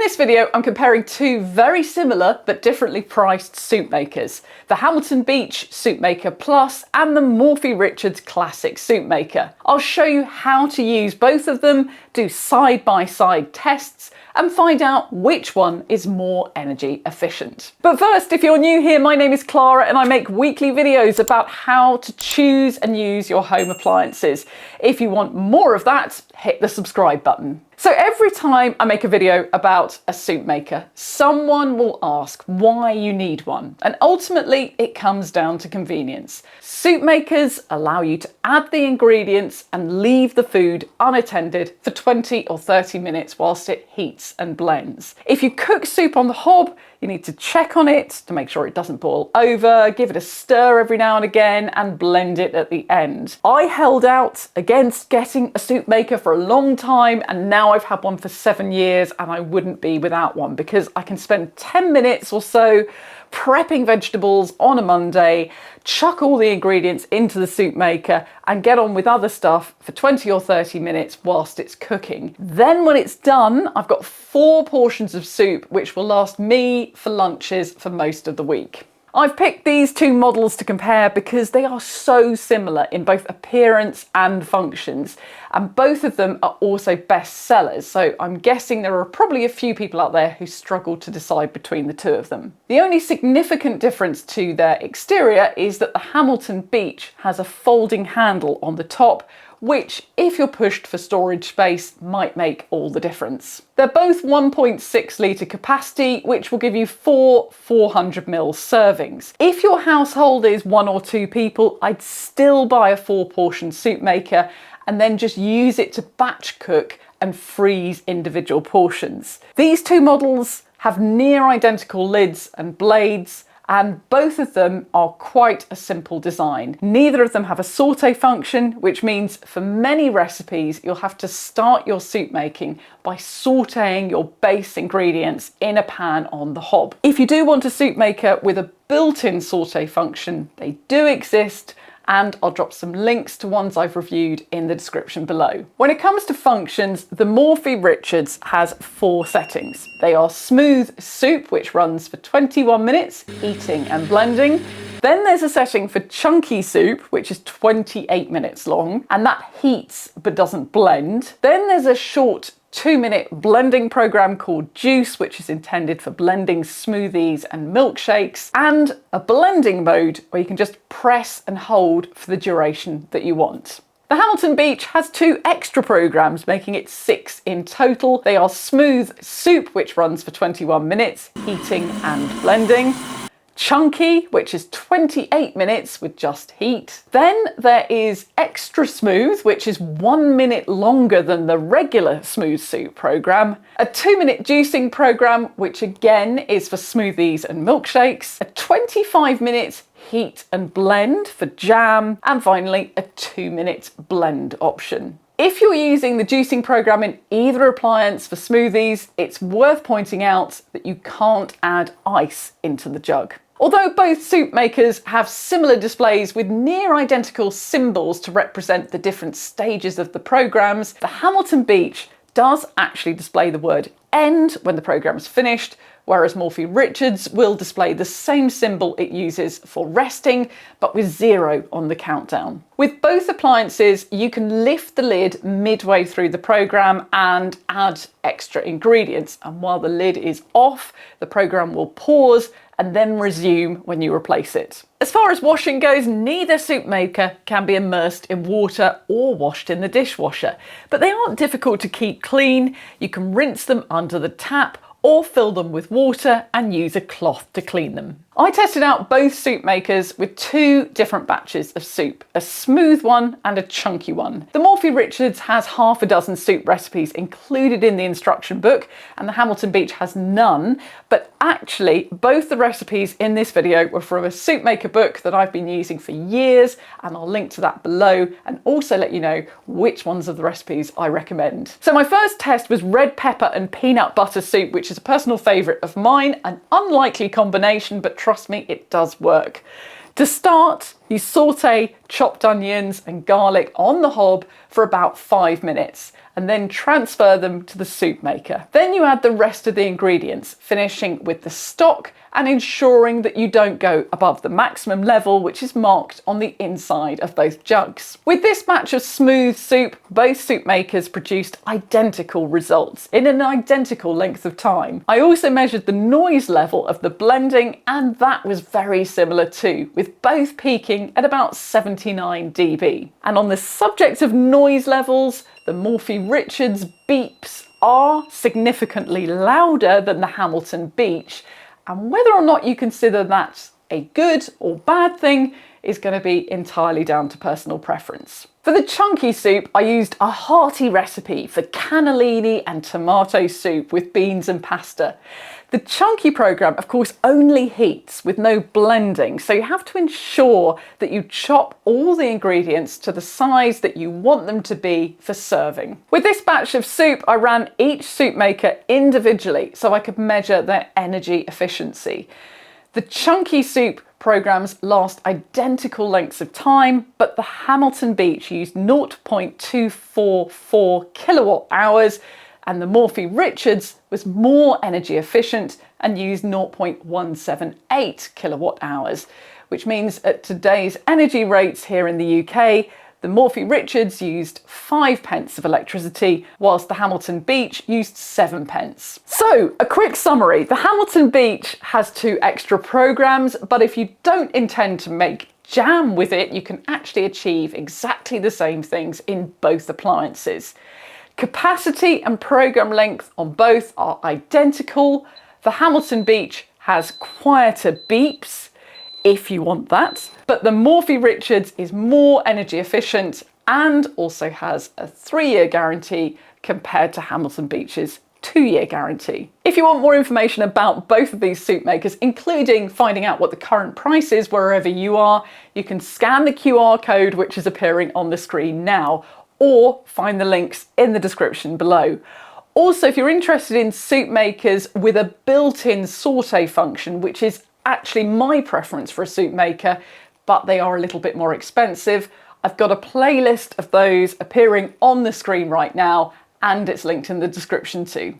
this video, I'm comparing two very similar but differently priced soup makers, the Hamilton Beach Soup Maker Plus and the Morphy Richards Classic Soup Maker. I'll show you how to use both of them, do side-by-side tests, and find out which one is more energy efficient. But first, if you're new here, my name is Clara and I make weekly videos about how to choose and use your home appliances. If you want more of that, hit the subscribe button. So every time I make a video about a soup maker, someone will ask why you need one. And ultimately, it comes down to convenience. Soup makers allow you to add the ingredients and leave the food unattended for 20 or 30 minutes whilst it heats and blends. If you cook soup on the hob, you need to check on it to make sure it doesn't boil over, give it a stir every now and again, and blend it at the end. I held out against getting a soup maker for a long time, and now I've had one for 7 years, and I wouldn't be without one because I can spend 10 minutes or so prepping vegetables on a Monday, chuck all the ingredients into the soup maker and get on with other stuff for 20 or 30 minutes whilst it's cooking. Then when it's done, I've got 4 portions of soup which will last me for lunches for most of the week. I've picked these two models to compare because they are so similar in both appearance and functions, and both of them are also best sellers, so I'm guessing there are probably a few people out there who struggle to decide between the two of them. The only significant difference to their exterior is that the Hamilton Beach has a folding handle on the top, which, if you're pushed for storage space, might make all the difference. They're both 1.6 litre capacity, which will give you 4 400ml servings. If your household is 1 or 2 people, I'd still buy a 4-portion soup maker and then just use it to batch cook and freeze individual portions. These two models have near identical lids and blades, and both of them are quite a simple design. Neither of them have a saute function, which means for many recipes you'll have to start your soup making by sauteing your base ingredients in a pan on the hob. If you do want a soup maker with a built-in saute function, they do exist, and I'll drop some links to ones I've reviewed in the description below. When it comes to functions, the Morphy Richards has 4 settings. They are smooth soup, which runs for 21 minutes, heating and blending. Then there's a setting for chunky soup, which is 28 minutes long, and that heats but doesn't blend. Then there's a short 2-minute blending program called Juice, which is intended for blending smoothies and milkshakes, and a blending mode where you can just press and hold for the duration that you want. The Hamilton Beach has 2 extra programs, making it 6 in total. They are Smooth Soup, which runs for 21 minutes, heating and blending. Chunky, which is 28 minutes with just heat. Then there is Extra Smooth, which is 1 minute longer than the regular Smooth Soup program. A 2-minute juicing program, which again is for smoothies and milkshakes. A 25-minute heat and blend for jam. And finally, a 2-minute blend option. If you're using the juicing program in either appliance for smoothies, it's worth pointing out that you can't add ice into the jug. Although both soup makers have similar displays with near identical symbols to represent the different stages of the programs, the Hamilton Beach does actually display the word end when the program is finished, whereas Morphy Richards will display the same symbol it uses for resting, but with 0 on the countdown. With both appliances, you can lift the lid midway through the program and add extra ingredients. And while the lid is off, the program will pause and then resume when you replace it. As far as washing goes, neither soup maker can be immersed in water or washed in the dishwasher, but they aren't difficult to keep clean. You can rinse them under the tap or fill them with water and use a cloth to clean them. I tested out both soup makers with 2 different batches of soup, a smooth one and a chunky one. The Morphy Richards has half a dozen soup recipes included in the instruction book, and the Hamilton Beach has none, but actually both the recipes in this video were from a soup maker book that I've been using for years, and I'll link to that below and also let you know which ones of the recipes I recommend. So my first test was red pepper and peanut butter soup, which is a personal favourite of mine, an unlikely combination, but trust me, it does work. To start, You saute chopped onions and garlic on the hob for about 5 minutes and then transfer them to the soup maker. Then you add the rest of the ingredients, finishing with the stock and ensuring that you don't go above the maximum level, which is marked on the inside of both jugs. With this batch of smooth soup, both soup makers produced identical results in an identical length of time. I also measured the noise level of the blending, and that was very similar too, with both peaking at about 79 dB. And on the subject of noise levels, the Morphy Richards beeps are significantly louder than the Hamilton Beach, and whether or not you consider that a good or bad thing is going to be entirely down to personal preference. For the chunky soup, I used a hearty recipe for cannellini and tomato soup with beans and pasta. The chunky program, of course, only heats with no blending, so you have to ensure that you chop all the ingredients to the size that you want them to be for serving. With this batch of soup, I ran each soup maker individually so I could measure their energy efficiency. The chunky soup programs last identical lengths of time, but the Hamilton Beach used 0.244 kilowatt hours, and the Morphy Richards was more energy efficient and used 0.178 kilowatt hours, which means at today's energy rates here in the UK, the Morphy Richards used 5 pence of electricity, whilst the Hamilton Beach used 7 pence. So, a quick summary. The Hamilton Beach has 2 extra programs, but if you don't intend to make jam with it, you can actually achieve exactly the same things in both appliances. Capacity and program length on both are identical. The Hamilton Beach has quieter beeps, if you want that, but the Morphy Richards is more energy efficient and also has a 3-year guarantee compared to Hamilton Beach's 2-year guarantee. If you want more information about both of these soup makers, including finding out what the current price is wherever you are, you can scan the QR code which is appearing on the screen now, or find the links in the description below. Also, if you're interested in soup makers with a built-in saute function, which is actually my preference for a soup maker, but they are a little bit more expensive, I've got a playlist of those appearing on the screen right now, and it's linked in the description too.